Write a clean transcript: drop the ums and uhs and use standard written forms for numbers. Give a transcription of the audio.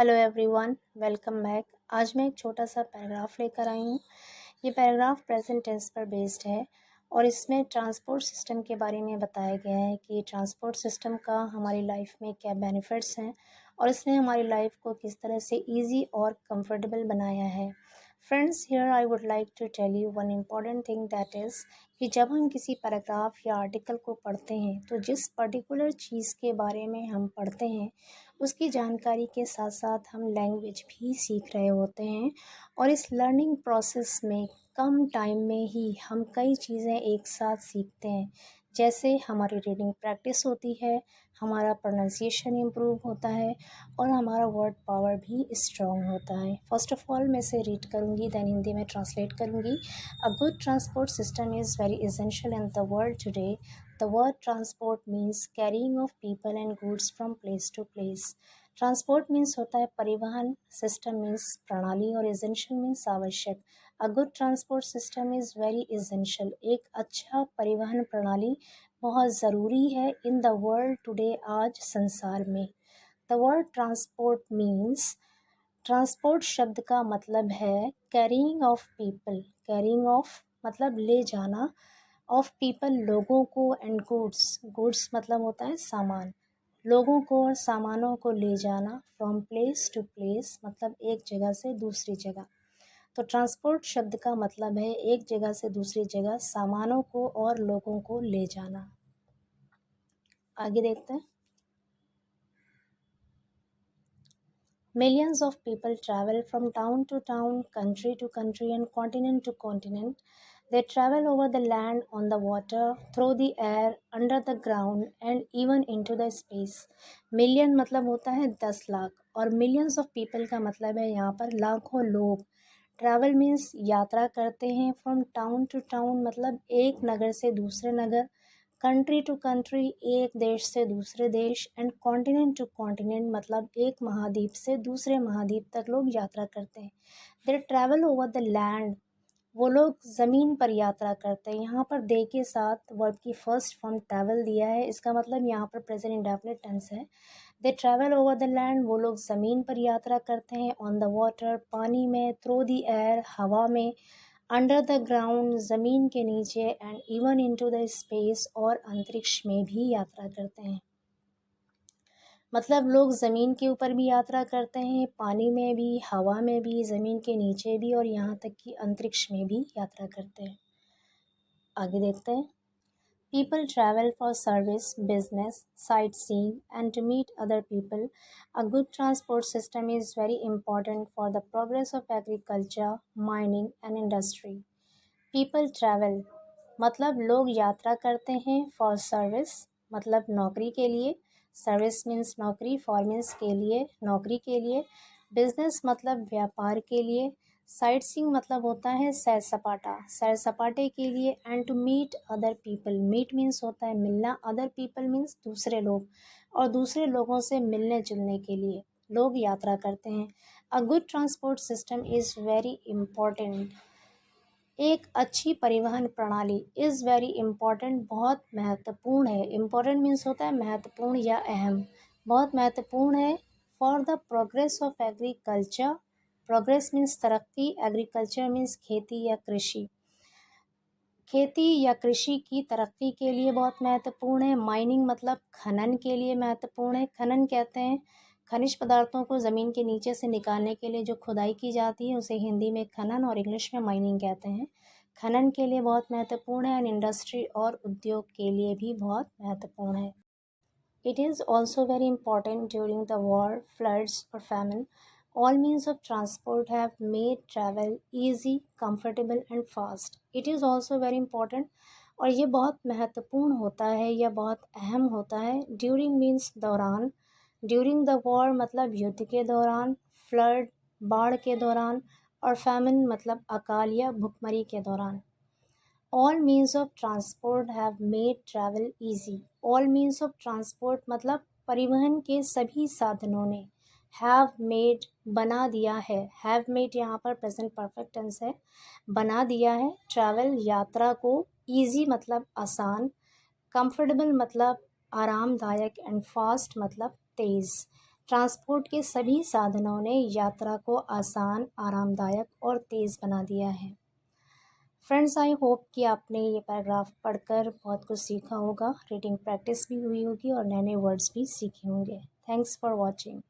Hello everyone, welcome back. आज मैं एक छोटा सा पैराग्राफ लेकर आई हूँ। ये पैराग्राफ प्रेजेंट टेंस पर बेस्ड है और इसमें ट्रांसपोर्ट सिस्टम के बारे में बताया गया है कि ट्रांसपोर्ट सिस्टम का हमारी लाइफ में क्या बेनिफिट्स हैं और इसने हमारी लाइफ को किस तरह से इजी और कंफर्टेबल बनाया है। Friends, here I would like to tell you one important thing, that is कि जब हम किसी पैराग्राफ या आर्टिकल को पढ़ते हैं तो जिस पर्टिकुलर चीज़ के बारे में हम पढ़ते हैं उसकी जानकारी के साथ साथ हम लैंग्वेज भी सीख रहे होते हैं और इस लर्निंग प्रोसेस में कम टाइम में ही हम कई चीज़ें एक साथ सीखते हैं। जैसे हमारी रीडिंग प्रैक्टिस होती है, हमारा प्रोनाउंसिएशन इम्प्रूव होता है और हमारा वर्ड पावर भी स्ट्रॉन्ग होता है। फर्स्ट ऑफ ऑल मैं इसे रीड करूँगी, दैन हिंदी में ट्रांसलेट करूँगी। A good transport system is very essential in the world today. The word transport means carrying of people and goods from place to place. Transport means होता है परिवहन, system means प्रणाली और essential means आवश्यक। A good transport system is very essential. एक अच्छा परिवहन प्रणाली बहुत ज़रूरी है इन द वर्ल्ड टुडे, आज संसार में। The word transport means, transport शब्द का मतलब है carrying of people. Carrying of मतलब ले जाना, ऑफ पीपल लोगों को, एंड गुड्स, गुड्स मतलब होता है सामान, लोगों को और सामानों को ले जाना, फ्रॉम प्लेस टू प्लेस मतलब एक जगह से दूसरी जगह। तो ट्रांसपोर्ट शब्द का मतलब है एक जगह से दूसरी जगह सामानों को और लोगों को ले जाना। आगे देखते हैं। Millions of people travel from town to town, country to country, and continent to continent. They travel over the land, on the water, through the air, under the ground, and even into the space. Million मतलब होता है 10 लाख और millions of people का मतलब है यहाँ पर लाखों लोग। ट्रैवल मीन्स यात्रा करते हैं, फ्रॉम टाउन टू टाउन मतलब एक नगर से दूसरे नगर, कंट्री टू कंट्री एक देश से दूसरे देश, एंड कॉन्टिनेंट टू कॉन्टिनेंट मतलब एक महाद्वीप से दूसरे महाद्वीप तक लोग यात्रा करते हैं। दे ट्रैवल ओवर द लैंड, वो लोग ज़मीन पर यात्रा करते हैं। यहाँ पर दे के साथ वर्ब की फर्स्ट फॉर्म ट्रैवल दिया है, इसका मतलब यहाँ पर प्रेजेंट इंडेफिनिट टेंस है। दे ट्रैवल ओवर द लैंड, वो लोग ज़मीन पर यात्रा करते हैं, ऑन द वाटर पानी में, थ्रू द एयर हवा में, अंडर द ग्राउंड ज़मीन के नीचे, and even into the space और अंतरिक्ष में भी यात्रा करते हैं। मतलब लोग ज़मीन के ऊपर भी यात्रा करते हैं, पानी में भी, हवा में भी, ज़मीन के नीचे भी और यहाँ तक कि अंतरिक्ष में भी यात्रा करते हैं। आगे देखते हैं। People travel for service, business, sightseeing, and to meet other people. A good transport system is very important for the progress of agriculture, mining, and industry. People travel मतलब लोग यात्रा करते हैं, for service मतलब नौकरी के लिए, सर्विस मीन्स नौकरी, फॉर मीन्स के लिए, नौकरी के लिए, बिजनेस मतलब व्यापार के लिए, साइट सीइंग मतलब होता है सैर सपाटा, सैर सपाटे के लिए, and to meet other people, meet means होता है मिलना, अदर पीपल मीन्स दूसरे लोग, और दूसरे लोगों से मिलने जुलने के लिए लोग यात्रा करते हैं। A good transport system is very important. एक अच्छी परिवहन प्रणाली इज़ वेरी इम्पॉर्टेंट बहुत महत्वपूर्ण है। इम्पॉर्टेंट मीन्स होता है महत्वपूर्ण या अहम, बहुत महत्वपूर्ण है। For the progress of agriculture, progress means तरक्की, एग्रीकल्चर मीन्स खेती या कृषि, खेती या कृषि की तरक्की के लिए बहुत महत्वपूर्ण है। माइनिंग मतलब खनन के लिए महत्वपूर्ण है। खनन कहते हैं खनिज पदार्थों को ज़मीन के नीचे से निकालने के लिए जो खुदाई की जाती है उसे हिंदी में खनन और इंग्लिश में माइनिंग कहते हैं। खनन के लिए बहुत महत्वपूर्ण है। एंड इंडस्ट्री और उद्योग के लिए भी बहुत महत्वपूर्ण है। It is also very important during the war, floods, or famine. All means of transport have made travel easy, comfortable, and fast. It is also very important और ये बहुत महत्वपूर्ण होता है या बहुत अहम होता है। ड्यूरिंग मीन्स दौरान, ड्यूरिंग द वॉर मतलब युद्ध के दौरान, फ्लड बाढ़ के दौरान, और फैमिन मतलब अकाल या भुखमरी के दौरान। All means of transport have made travel easy. All means of transport मतलब परिवहन के सभी साधनों ने, हैव मेड बना दिया है, हैव मेड यहाँ पर प्रेजेंट परफेक्ट टेंस है, बना दिया है, ट्रैवल यात्रा को, ईजी मतलब आसान, कंफर्टेबल मतलब आरामदायक, एंड फास्ट मतलब तेज़। ट्रांसपोर्ट के सभी साधनों ने यात्रा को आसान, आरामदायक और तेज़ बना दिया है। फ्रेंड्स, आई होप कि आपने ये पैराग्राफ पढ़कर बहुत कुछ सीखा होगा, रीडिंग प्रैक्टिस भी हुई होगी और नए नए वर्ड्स भी सीखे होंगे। Thanks for watching.